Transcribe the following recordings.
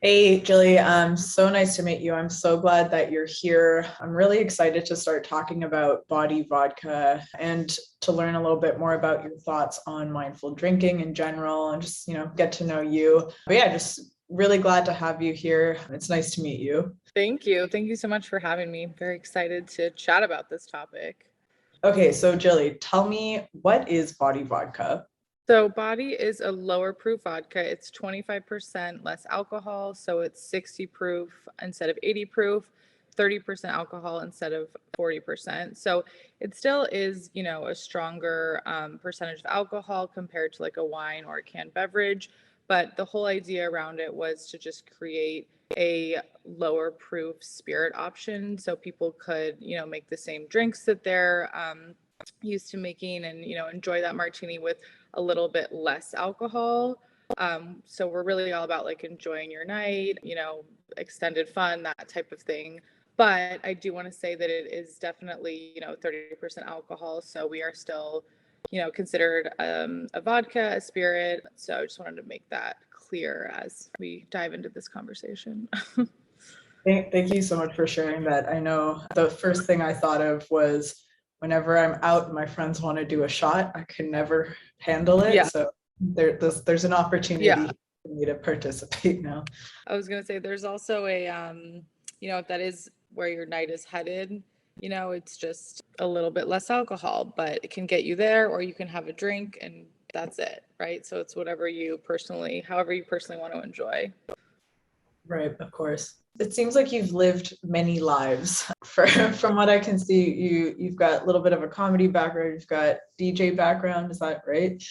Hey, Jilly, so nice to meet you. I'm so glad that you're here. I'm really excited to start talking about body vodka and to learn a little bit more about your thoughts on mindful drinking in general and just, get to know you. But yeah, just really glad to have you here. It's nice to meet you. Thank you. Thank you so much for having me. Very excited to chat about this topic. Okay, so Jilly, tell me, what is body vodka? So, Body is a lower proof vodka. It's 25% less alcohol. So, it's 60 proof instead of 80 proof, 30% alcohol instead of 40%. So, it still is, a stronger percentage of alcohol compared to like a wine or a canned beverage. But the whole idea around it was to just create a lower proof spirit option so people could, make the same drinks that they're used to making and, enjoy that martini with a little bit less alcohol. So we're really all about like enjoying your night, extended fun, that type of thing. But I do want to say that it is definitely, 30% alcohol. So we are still, considered a vodka, a spirit. So I just wanted to make that clear as we dive into this conversation. Thank you so much for sharing that. I know the first thing I thought of was whenever I'm out and my friends want to do a shot, I can never handle it. Yeah. So there's an opportunity Yeah. for me to participate now. I was gonna say there's also a if that is where your night is headed, it's just a little bit less alcohol, but it can get you there, or you can have a drink and that's it, right? So it's however you personally want to enjoy. Right, of course. It seems like you've lived many lives. From what I can see, you've got a little bit of a comedy background, you've got DJ background, is that right?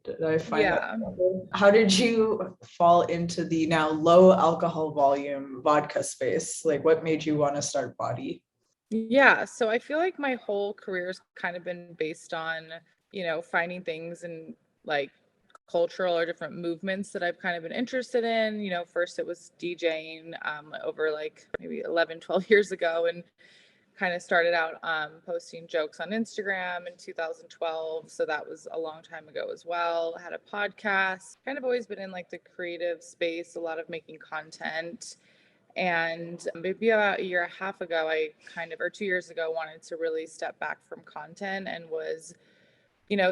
Did I find that Yeah. correctly? How did you fall into the now low alcohol volume vodka space? Like what made you want to start Body? Yeah, so I feel like my whole career has kind of been based on, finding things and like cultural or different movements that I've kind of been interested in. First it was DJing over like maybe 11, 12 years ago and kind of started out posting jokes on Instagram in 2012. So that was a long time ago as well. I had a podcast, kind of always been in like the creative space, a lot of making content. And maybe about a year and a half ago, or 2 years ago, wanted to really step back from content and was,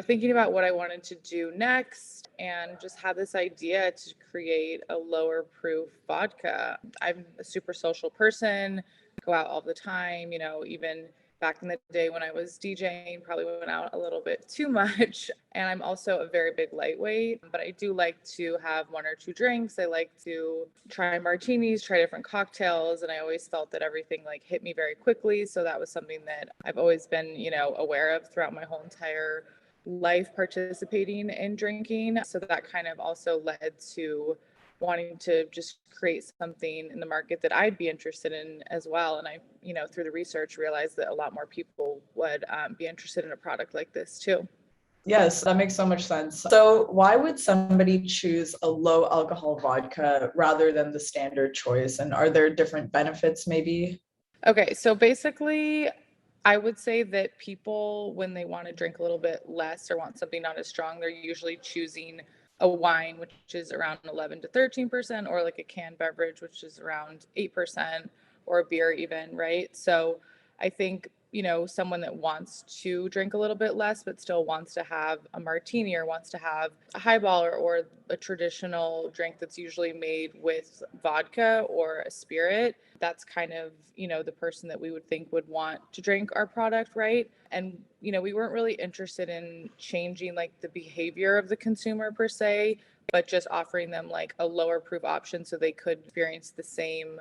thinking about what I wanted to do next and just had this idea to create a lower proof vodka. I'm a super social person, go out all the time, even back in the day when I was DJing, probably went out a little bit too much. And I'm also a very big lightweight, but I do like to have one or two drinks. I like to try martinis, try different cocktails, and I always felt that everything like hit me very quickly. So that was something that I've always been, aware of throughout my whole entire life participating in drinking. So that kind of also led to wanting to just create something in the market that I'd be interested in as well. And I, through the research, realized that a lot more people would be interested in a product like this too. Yes, that makes so much sense. So, why would somebody choose a low alcohol vodka rather than the standard choice? And are there different benefits, maybe? Okay, so basically, I would say that people, when they want to drink a little bit less or want something not as strong, they're usually choosing a wine, which is around 11 to 13%, or like a canned beverage, which is around 8%, or a beer, even, right? So I think, someone that wants to drink a little bit less, but still wants to have a martini or wants to have a highball or a traditional drink that's usually made with vodka or a spirit, that's kind of, the person that we would think would want to drink our product, right? And, we weren't really interested in changing like the behavior of the consumer per se, but just offering them like a lower proof option so they could experience the same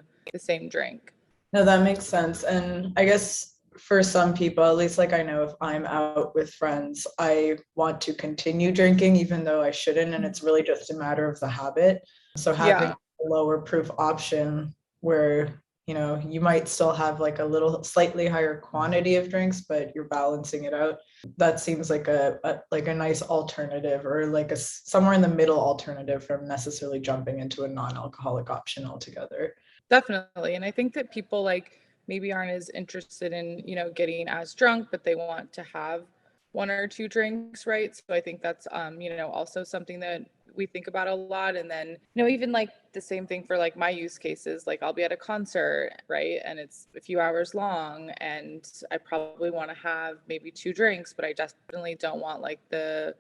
drink. No, that makes sense. And I guess for some people, at least like I know if I'm out with friends, I want to continue drinking even though I shouldn't. And it's really just a matter of the habit. So having Yeah. a lower proof option where, you might still have like a little slightly higher quantity of drinks, but you're balancing it out. That seems like a nice alternative or like somewhere in the middle alternative from necessarily jumping into a non-alcoholic option altogether. Definitely. And I think that people like maybe aren't as interested in, getting as drunk, but they want to have one or two drinks, right? So I think that's also something that we think about a lot. And then, even like the same thing for like my use cases, like I'll be at a concert, right? And it's a few hours long and I probably want to have maybe 2 drinks, but I definitely don't want like the,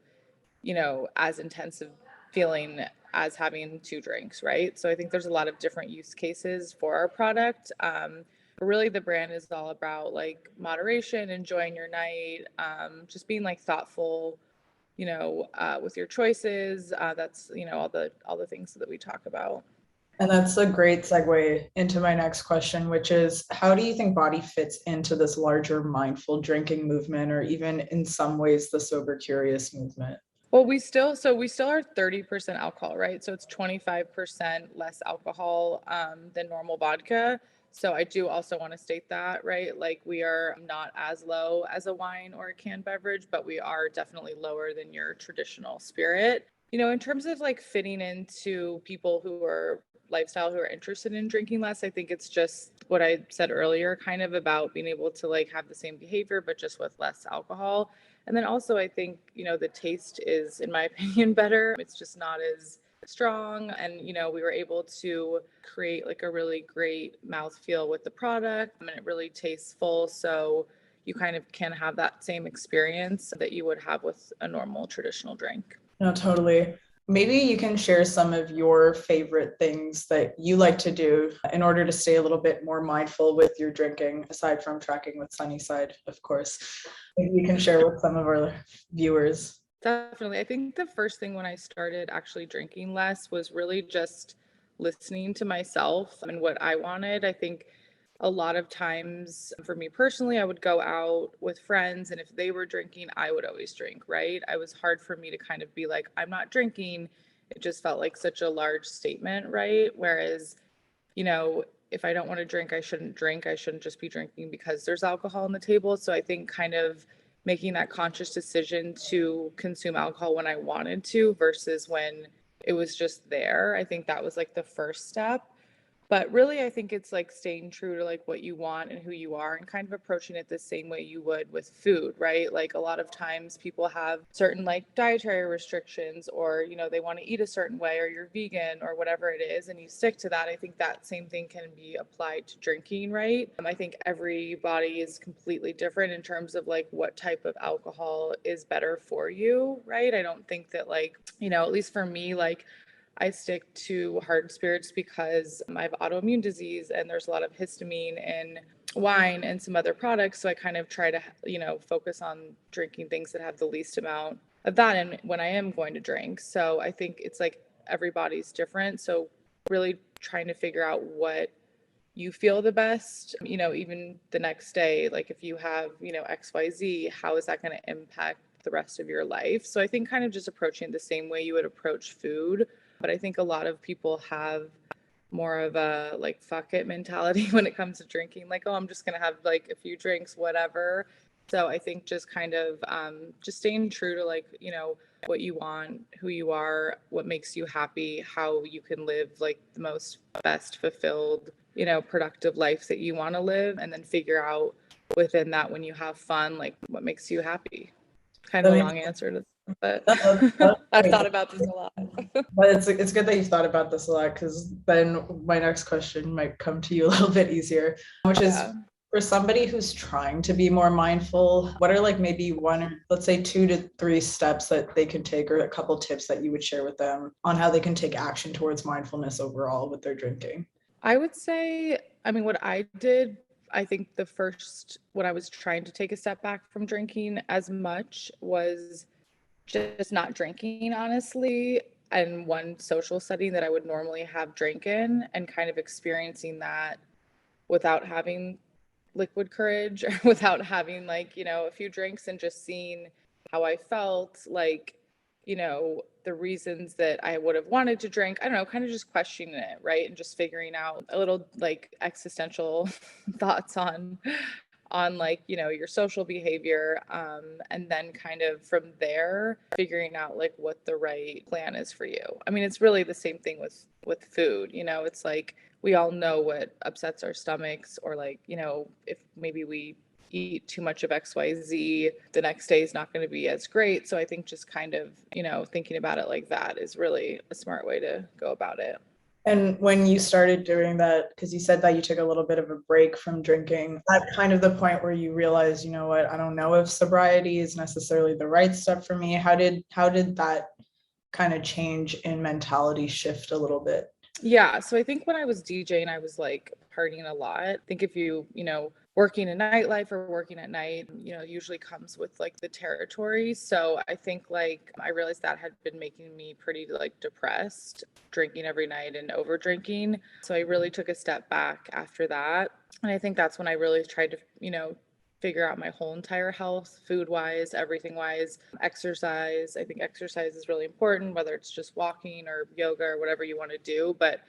as intensive feeling as having 2 drinks, right? So I think there's a lot of different use cases for our product. But really the brand is all about like moderation, enjoying your night, just being like thoughtful, with your choices. That's, all the things that we talk about. And that's a great segue into my next question, which is how do you think body fits into this larger mindful drinking movement, or even in some ways the sober curious movement? Well, we still are 30% alcohol, right? So it's 25% less alcohol than normal vodka. So I do also want to state that, right? Like we are not as low as a wine or a canned beverage, but we are definitely lower than your traditional spirit. In terms of like fitting into people who are lifestyle who are interested in drinking less, I think it's just what I said earlier, kind of about being able to like have the same behavior, but just with less alcohol. And then also, I think, the taste is, in my opinion, better. It's just not as strong. And, we were able to create like a really great mouthfeel with the product and it really tastes full. So you kind of can have that same experience that you would have with a normal traditional drink. No, totally. Maybe you can share some of your favorite things that you like to do in order to stay a little bit more mindful with your drinking, aside from tracking with Sunnyside, of course. Maybe you can share with some of our viewers. Definitely. I think the first thing when I started actually drinking less was really just listening to myself and what I wanted. I think a lot of times for me personally, I would go out with friends and if they were drinking, I would always drink, right? It was hard for me to kind of be like, I'm not drinking. It just felt like such a large statement, right? Whereas, if I don't want to drink, I shouldn't drink. I shouldn't just be drinking because there's alcohol on the table. So I think kind of making that conscious decision to consume alcohol when I wanted to versus when it was just there. I think that was like the first step. But really, I think it's like staying true to like what you want and who you are and kind of approaching it the same way you would with food, right? Like a lot of times people have certain like dietary restrictions or, they want to eat a certain way or you're vegan or whatever it is and you stick to that. I think that same thing can be applied to drinking, right? I think every body is completely different in terms of like what type of alcohol is better for you, right? I don't think that like, at least for me, like I stick to hard spirits because I have autoimmune disease and there's a lot of histamine in wine and some other products. So I kind of try to, focus on drinking things that have the least amount of that and when I am going to drink. So I think it's like everybody's different. So really trying to figure out what you feel the best, even the next day, like if you have, XYZ, how is that going to impact the rest of your life? So I think kind of just approaching it the same way you would approach food. But I think a lot of people have more of a like fuck it mentality when it comes to drinking, like, oh, I'm just going to have like a few drinks, whatever. So I think just kind of just staying true to like, what you want, who you are, what makes you happy, how you can live like the most best fulfilled, productive life that you want to live, and then figure out within that when you have fun, like what makes you happy. Kind of a long answer to but I've thought about this a lot. But it's good that you thought about this a lot because then my next question might come to you a little bit easier, which is for somebody who's trying to be more mindful, what are like maybe one or let's say 2 to 3 steps that they can take or a couple tips that you would share with them on how they can take action towards mindfulness overall with their drinking? I would say, what I did, I think the first, when I was trying to take a step back from drinking as much was just not drinking, honestly, in one social setting that I would normally have drink in and kind of experiencing that without having liquid courage or without having like, a few drinks and just seeing how I felt, like, the reasons that I would have wanted to drink. I don't know, kind of just questioning it, right? And just figuring out a little like existential thoughts on like, your social behavior, and then kind of from there figuring out like what the right plan is for you. It's really the same thing with food. It's like we all know what upsets our stomachs or like, if maybe we eat too much of XYZ, the next day is not going to be as great. So I think just kind of, thinking about it like that is really a smart way to go about it. And when you started doing that, because you said that you took a little bit of a break from drinking, at kind of the point where you realized, you know what, I don't know if sobriety is necessarily the right step for me. How did that kind of change in mentality shift a little bit? Yeah. So I think when I was DJing, I was like partying a lot. I think if you, working in nightlife or working at night, usually comes with like the territory. So I think like I realized that had been making me pretty like depressed, drinking every night and over drinking. So I really took a step back after that. And I think that's when I really tried to, figure out my whole entire health, food wise, everything wise, exercise. I think exercise is really important, whether it's just walking or yoga or whatever you want to do, but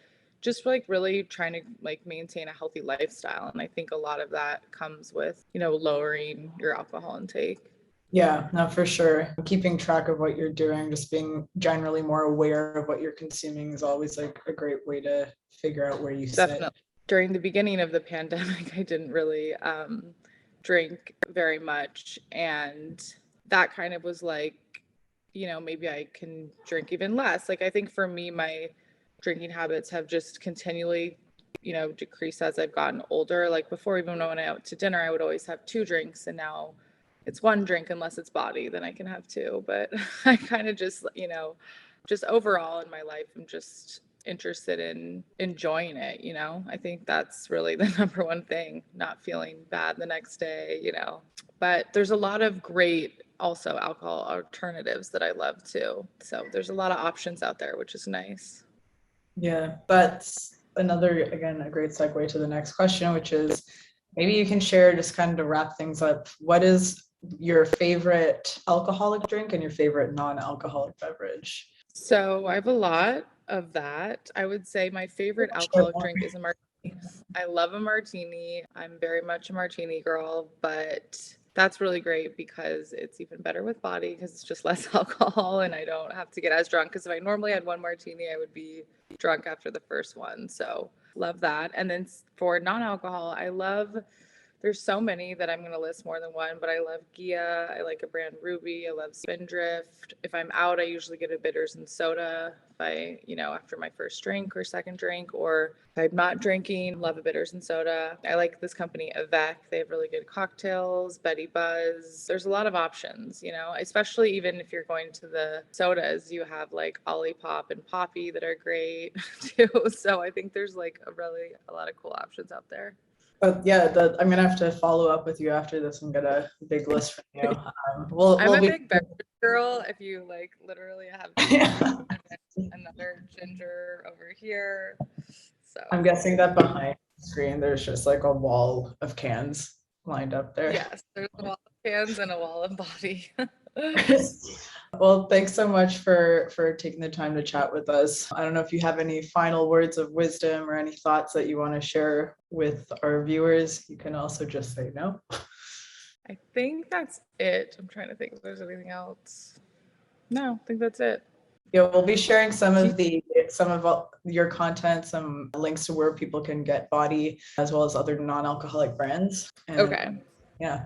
just like really trying to like maintain a healthy lifestyle. And I think a lot of that comes with, lowering your alcohol intake. Yeah, no, for sure. Keeping track of what you're doing, just being generally more aware of what you're consuming is always like a great way to figure out where you Definitely. sit. During the beginning of the pandemic, I didn't really drink very much. And that kind of was like, maybe I can drink even less. Like, I think for me, my drinking habits have just continually, decreased as I've gotten older. Like before, even when I went out to dinner, I would always have 2 drinks. And now it's 1 drink unless it's body, then I can have 2. But I kind of just, just overall in my life, I'm just interested in enjoying it. I think that's really the number one thing, not feeling bad the next day, but there's a lot of great also alcohol alternatives that I love too. So there's a lot of options out there, which is nice. Yeah, but another, again, a great segue to the next question, which is maybe you can share, just kind of to wrap things up, what is your favorite alcoholic drink and your favorite non-alcoholic beverage? So I have a lot of that. I would say my favorite alcoholic drink is a martini. I love a martini. I'm very much a martini girl, but that's really great because it's even better with body because it's just less alcohol and I don't have to get as drunk. Because if I normally had 1 martini, I would be drunk after the first one. So love that. And then for non-alcohol, there's so many that I'm going to list more than one, but I love Gia. I like a brand Ruby. I love Spindrift. If I'm out, I usually get a bitters and soda if I, after my first drink or second drink, or if I'm not drinking, love a bitters and soda. I like this company, Avec. They have really good cocktails, Betty Buzz. There's a lot of options, especially even if you're going to the sodas, you have like Olipop and Poppy that are great too. So I think there's like a lot of cool options out there. But yeah, I'm gonna have to follow up with you after this and get a big list from you. I'm a big beverage girl. If you like, literally, I have another ginger over here. So I'm guessing that behind the screen, there's just like a wall of cans lined up there. Yes, there's a wall of cans and a wall of body. Well, thanks so much for taking the time to chat with us. I don't know if you have any final words of wisdom or any thoughts that you want to share with our viewers. You can also just say no. I think that's it. I'm trying to think if there's anything else. No, I think that's it. Yeah, we'll be sharing some of your content, some links to where people can get body, as well as other non-alcoholic brands. Okay. Yeah.